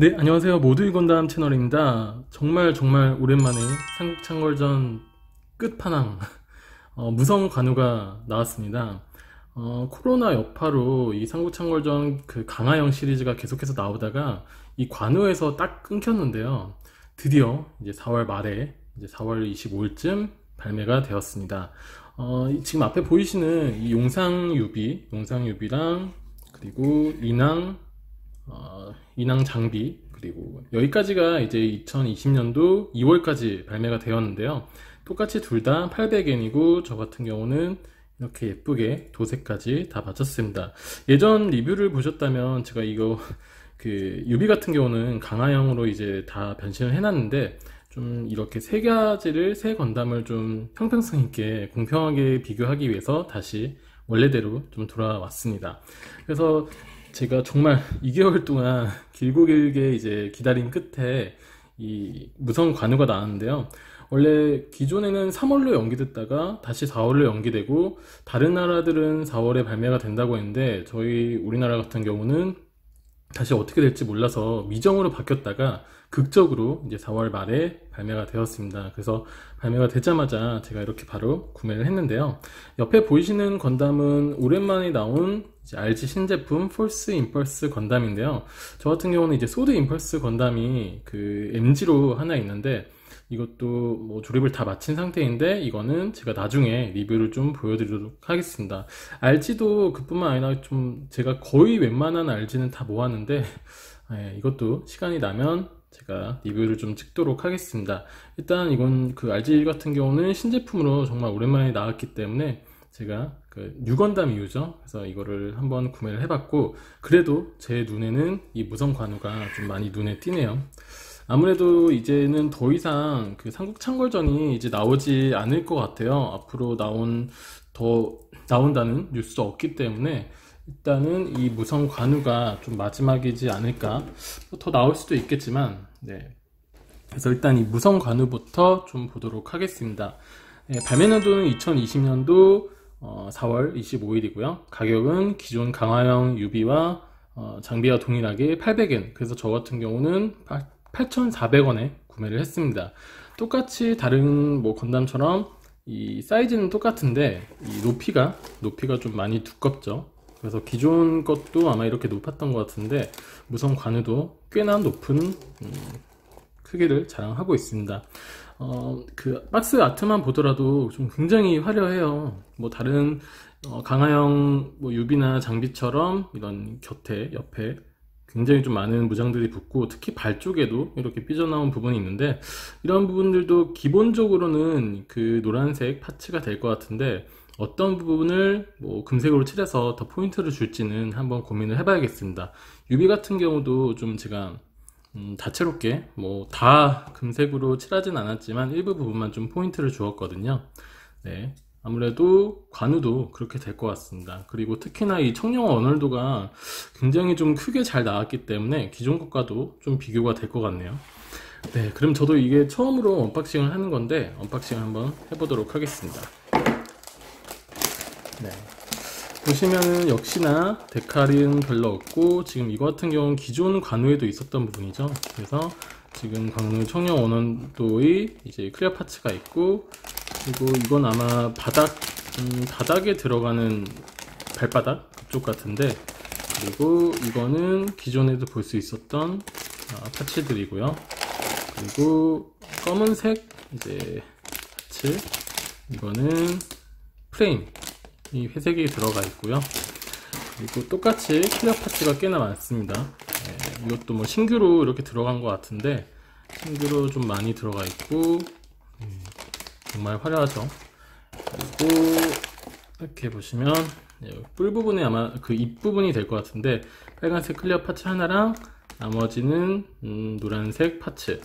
네, 안녕하세요. 모두의 건담 채널입니다. 정말 오랜만에 삼국창궐전 끝판왕 무성 관우가 나왔습니다. 코로나 여파로 이 삼국창궐전 그 강화영 시리즈가 계속해서 나오다가 이 관우에서 딱 끊겼는데요. 드디어 이제 4월 말에 이제 4월 25일쯤 발매가 되었습니다. 지금 앞에 보이시는 이 용상유비랑 그리고 인왕 장비, 그리고 여기까지가 이제 2020년도 2월까지 발매가 되었는데요. 똑같이 둘 다 800엔이고 저 같은 경우는 이렇게 예쁘게 도색까지 다 마쳤습니다. 예전 리뷰를 보셨다면 제가 이거 그 유비 같은 경우는 강화형으로 이제 다 변신을 해놨는데, 좀 이렇게 세 건담을 좀 형평성 있게 공평하게 비교하기 위해서 다시 원래대로 좀 돌아왔습니다. 그래서 제가 정말 2개월 동안 길고 길게 이제 기다린 끝에 이 무성 관우가 나왔는데요. 원래 기존에는 3월로 연기됐다가 다시 4월로 연기되고, 다른 나라들은 4월에 발매가 된다고 했는데 저희 우리나라 같은 경우는 다시 어떻게 될지 몰라서 미정으로 바뀌었다가 극적으로 이제 4월 말에 발매가 되었습니다. 그래서 발매가 되자마자 제가 이렇게 바로 구매를 했는데요. 옆에 보이시는 건담은 오랜만에 나온 이제 RG 신제품 폴스 임펄스 건담인데요. 저 같은 경우는 이제 소드 임펄스 건담이 그 MG로 하나 있는데, 이것도 뭐 조립을 다 마친 상태인데 이거는 제가 나중에 리뷰를 좀 보여드리도록 하겠습니다. RG도 그뿐만 아니라 좀 제가 거의 웬만한 RG는 다 모았는데, 이것도 시간이 나면 제가 리뷰를 좀 찍도록 하겠습니다. 일단 이건 그 RG 같은 경우는 신제품으로 정말 오랜만에 나왔기 때문에 제가 그 뉴건담 이유죠. 그래서 이거를 한번 구매를 해봤고, 그래도 제 눈에는 이 무성 관우가 좀 많이 눈에 띄네요. 아무래도 이제는 더 이상 그 삼국창궐전이 이제 나오지 않을 것 같아요. 앞으로 더 나온다는 뉴스도 없기 때문에 일단은 이 무성 관우가 좀 마지막이지 않을까. 더 나올 수도 있겠지만, 네. 그래서 일단 이 무성 관우부터 좀 보도록 하겠습니다. 네, 발매 년도는 2020년도 4월 25일이고요. 가격은 기존 강화형 유비와 장비와 동일하게 800엔. 그래서 저 같은 경우는 8,400원에 구매를 했습니다. 똑같이 다른 뭐 건담처럼 이 사이즈는 똑같은데 이 높이가 좀 많이 두껍죠. 그래서 기존 것도 아마 이렇게 높았던 것 같은데 무성 관우도 꽤나 높은 크기를 자랑하고 있습니다. 그 박스 아트만 보더라도 좀 굉장히 화려해요. 뭐 다른 강화형 뭐 유비나 장비처럼 이런 곁에 옆에 굉장히 좀 많은 무장들이 붙고, 특히 발 쪽에도 이렇게 삐져나온 부분이 있는데, 이런 부분들도 기본적으로는 그 노란색 파츠가 될 것 같은데 어떤 부분을 뭐 금색으로 칠해서 더 포인트를 줄지는 한번 고민을 해봐야겠습니다. 유비 같은 경우도 좀 제가 다채롭게 뭐 다 금색으로 칠하진 않았지만 일부 부분만 좀 포인트를 주었거든요. 네. 아무래도 관우도 그렇게 될 것 같습니다. 그리고 특히나 이 청룡 언월도가 굉장히 좀 크게 잘 나왔기 때문에 기존 것과도 좀 비교가 될 것 같네요. 네, 그럼 저도 이게 처음으로 언박싱을 하는 건데 언박싱을 한번 해보도록 하겠습니다. 네, 보시면은 역시나 데칼은 별로 없고, 지금 이거 같은 경우는 기존 관우에도 있었던 부분이죠. 그래서 지금 관우 청룡 언월도의 이제 클리어 파츠가 있고, 그리고 이건 아마 바닥에 들어가는 발바닥 그쪽 같은데, 그리고 이거는 기존에도 볼 수 있었던 파츠들이고요. 그리고 검은색 이제 파츠, 이거는 프레임 이 회색이 들어가 있고요. 그리고 똑같이 클리어 파츠가 꽤나 많습니다. 네, 이것도 뭐 신규로 이렇게 들어간 것 같은데 신규로 좀 많이 들어가 있고, 정말 화려하죠. 그리고 이렇게 보시면 뿔 부분에 아마 그 입 부분이 될 것 같은데, 빨간색 클리어 파츠 하나랑 나머지는 노란색 파츠,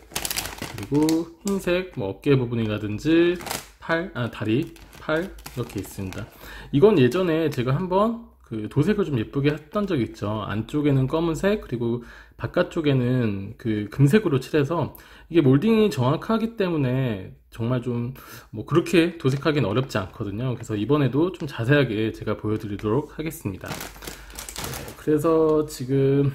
그리고 흰색 뭐 어깨 부분이라든지 다리, 팔 이렇게 있습니다. 이건 예전에 제가 한번 그 도색을 좀 예쁘게 했던 적이 있죠. 안쪽에는 검은색, 그리고 바깥쪽에는 그 금색으로 칠해서 이게 몰딩이 정확하기 때문에 정말 좀 뭐 그렇게 도색하기는 어렵지 않거든요. 그래서 이번에도 좀 자세하게 제가 보여드리도록 하겠습니다. 네, 그래서 지금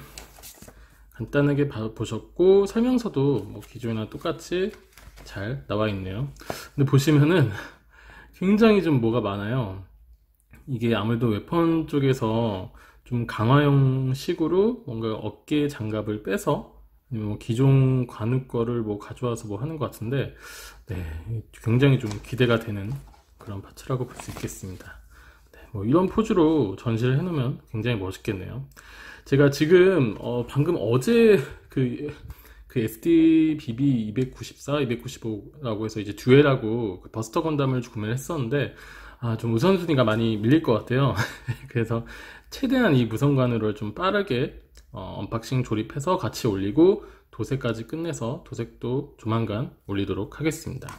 간단하게 보셨고, 설명서도 뭐 기존이랑 똑같이 잘 나와 있네요. 근데 보시면은 굉장히 좀 뭐가 많아요. 이게 아무래도 웨폰 쪽에서 좀 강화형 식으로 뭔가 어깨 장갑을 빼서 뭐 기존 관우 거를 뭐 가져와서 뭐 하는 것 같은데, 네, 굉장히 좀 기대가 되는 그런 파츠라고 볼 수 있겠습니다. 네, 뭐 이런 포즈로 전시를 해놓으면 굉장히 멋있겠네요. 제가 지금 방금 어제 그 SD-BB 294, 295라고 해서 이제 듀엘하고 그 버스터 건담을 구매를 했었는데, 좀 우선순위가 많이 밀릴 것 같아요. 그래서 최대한 이 무선관으로 좀 빠르게 언박싱 조립해서 같이 올리고 도색까지 끝내서 도색도 조만간 올리도록 하겠습니다.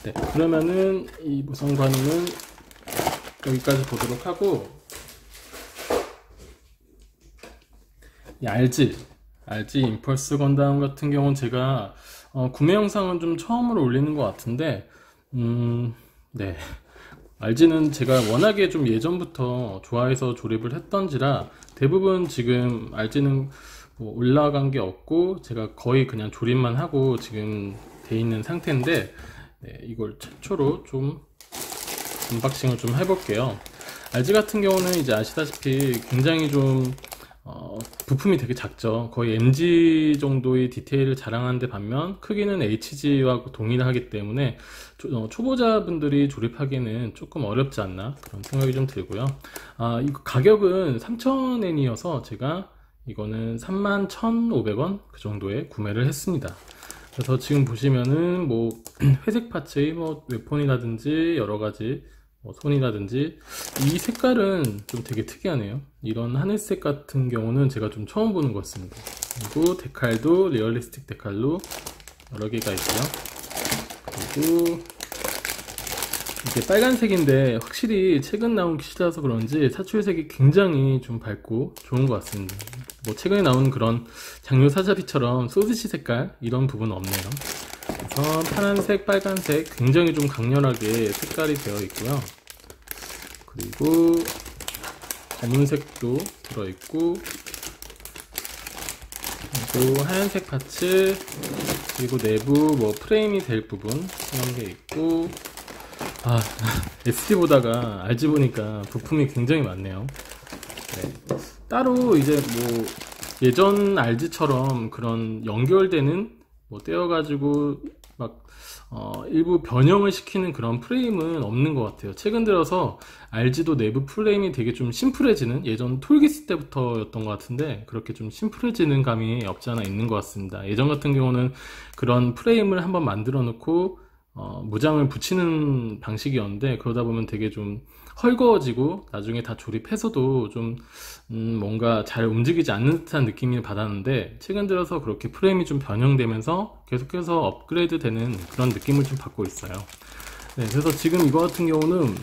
네, 그러면은 이 무선관은 여기까지 보도록 하고, 이 RG 임펄스 건담 같은 경우는 제가 구매 영상은 좀 처음으로 올리는 것 같은데, 네, RG는 제가 워낙에 좀 예전부터 좋아해서 조립을 했던지라 대부분 지금 RG는 뭐 올라간 게 없고 제가 거의 그냥 조립만 하고 지금 돼 있는 상태인데, 네, 이걸 최초로 좀 언박싱을 좀 해볼게요. RG 같은 경우는 이제 아시다시피 굉장히 좀 부품이 되게 작죠. 거의 MG 정도의 디테일을 자랑하는데 반면 크기는 HG와 동일하기 때문에 초보자분들이 조립하기에는 조금 어렵지 않나 그런 생각이 좀 들고요. 이거 가격은 3,000엔이어서 제가 이거는 31,500원 그 정도에 구매를 했습니다. 그래서 지금 보시면은 뭐 회색 파츠의 뭐 웨폰이라든지 여러가지 손이라든지, 이 색깔은 좀 되게 특이하네요. 이런 하늘색 같은 경우는 제가 좀 처음 보는 것 같습니다. 그리고 데칼도 리얼리스틱 데칼로 여러 개가 있고요. 그리고 이게 빨간색인데 확실히 최근 나온 킷이라서 그런지 사출색이 굉장히 좀 밝고 좋은 것 같습니다. 뭐 최근에 나온 그런 장료 사자비처럼 소스시 색깔 이런 부분은 없네요. 그래서 파란색, 빨간색 굉장히 좀 강렬하게 색깔이 되어 있고요. 그리고 검은색도 들어있고, 그리고 하얀색 파츠, 그리고 내부 뭐 프레임이 될 부분 이런 게 있고, SD 보다가 RG 보니까 부품이 굉장히 많네요. 네. 따로 이제 뭐 예전 RG처럼 그런 연결되는 뭐 떼어가지고 막 일부 변형을 시키는 그런 프레임은 없는 것 같아요. 최근 들어서 RG도 내부 프레임이 되게 좀 심플해지는, 예전 톨기스 때부터였던 것 같은데 그렇게 좀 심플해지는 감이 없지 않아 있는 것 같습니다. 예전 같은 경우는 그런 프레임을 한번 만들어 놓고 무장을 붙이는 방식이었는데, 그러다 보면 되게 좀 헐거워지고 나중에 다 조립해서도 좀 뭔가 잘 움직이지 않는 듯한 느낌을 받았는데, 최근 들어서 그렇게 프레임이 좀 변형되면서 계속해서 업그레이드 되는 그런 느낌을 좀 받고 있어요. 네, 그래서 지금 이거 같은 경우는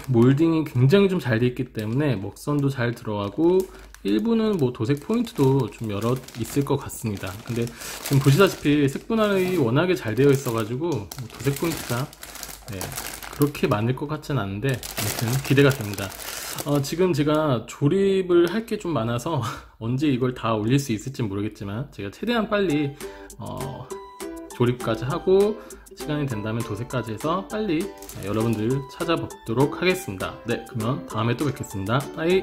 몰딩이 굉장히 좀 잘 돼 있기 때문에 먹선도 잘 들어가고, 일부는 뭐 도색 포인트도 좀 여러 있을 것 같습니다. 근데 지금 보시다시피 색분할이 워낙에 잘 되어 있어 가지고 도색 포인트가 그렇게 많을 것 같진 않은데 아무튼 기대가 됩니다. 지금 제가 조립을 할 게 좀 많아서 언제 이걸 다 올릴 수 있을지 모르겠지만 제가 최대한 빨리 조립까지 하고 시간이 된다면 도색까지 해서 빨리 여러분들 찾아뵙도록 하겠습니다. 네, 그러면 다음에 또 뵙겠습니다. 빠이.